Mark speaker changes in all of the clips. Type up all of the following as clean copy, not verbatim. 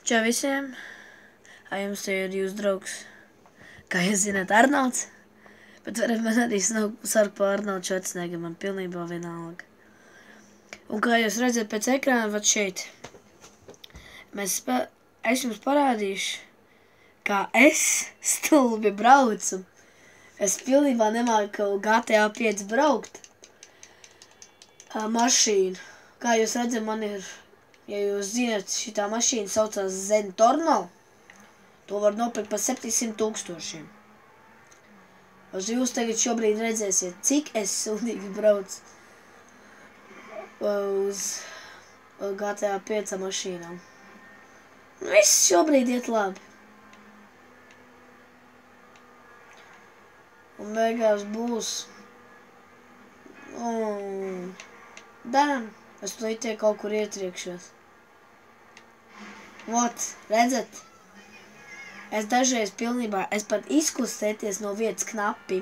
Speaker 1: Čau visiem! Jums te ir jūs draugs. Kā jūs zināt, Arnolds. Bet varat man arī sarkt par Arnoldu Švarcneggu, man pilnībā vienalga. Un kā jūs redzat pēc ekrāna, vat šeit. Es jums parādīšu, kā es stulbi braucu. Es pilnībā nemāku GTA 5 braukt. Mašīnu. Kā jūs redzat, man ir, ja jūs zināt, šitā mašīna saucās Zentorno. To var nopirkt par 700 000. Jūs tagad šobrīd redzēsiet, cik es sūdīgi braucu uz GTA 5 mašīnām. Viss šobrīd iet labi. Un beigās būs... Damn, es plītie kaut kur ietriekšos. Vot, redzat? Es dažreiz pilnībā, es pat izkustēties no vietas knapi.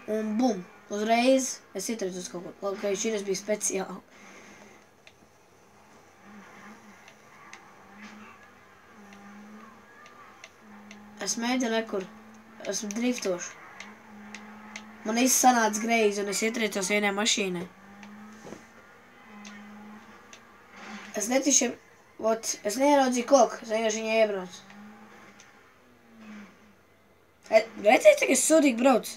Speaker 1: Un bum, uzreiz es ietriecu uz kaut ko. Labi, ka šis bija speciāli. Es mēģinu nekur, esmu driftošu. Man viss sanāca greizi un es ietriecos vienai mašīnai. Es netiši, es neieraudzīju koku, es vienkārši viņai iebraucu. Redzēji, cik es sūdīgi braucu?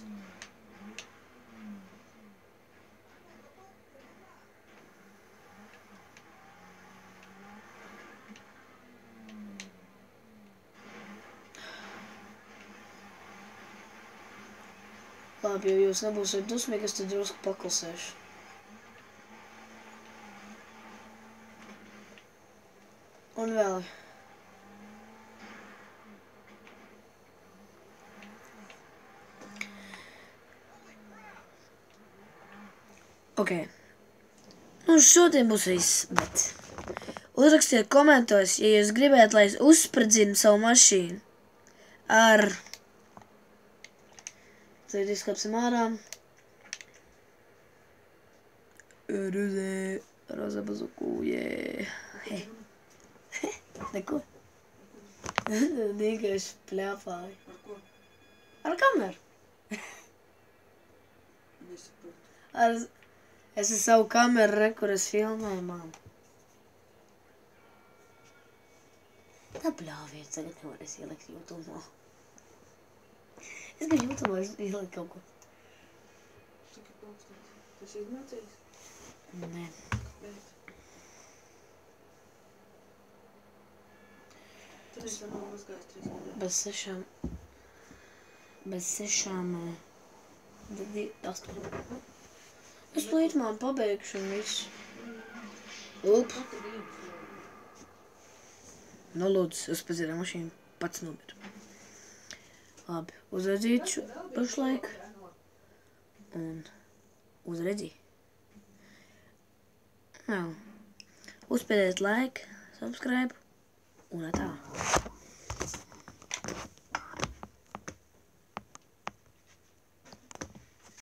Speaker 1: Labi, ja jūs nebūsiet dusmīgi, es tad drusku paklusēšu. Un vēl. Ok. Nu, šodien būs viss, bet uzrakstiet komentos, ja jūs gribētu, lai es uzspradzinu savu mašīnu ar... Tad izkāpsim ārā. Roza bazuku, jē. Neko? Vienkārši pļāpāju.
Speaker 2: Ar ko?
Speaker 1: Ar kameru.
Speaker 2: Nesaprotu.
Speaker 1: Es ar savu kameru, kur es filmēju, māmu. Tā pļāviet, tagad nevarēs ielikt YouTube. Es gribu YouTube ielikt kaut ko.
Speaker 2: Cik ir augstāk? Tas izmācījis?
Speaker 1: Nē.
Speaker 2: Kāpēc? Tur es vēl nav mazgājis 3 nedēļas.
Speaker 1: Bez sešām... 8. Es līdz man pabeigšu un visu. Up. Nu, lūdzu, es pazīrēju mašīnu, pats nobiru. Labi, uzredzīšu pašlaik. Un uzredzi. Jā. Uzspēdiet like, subscribe un tā.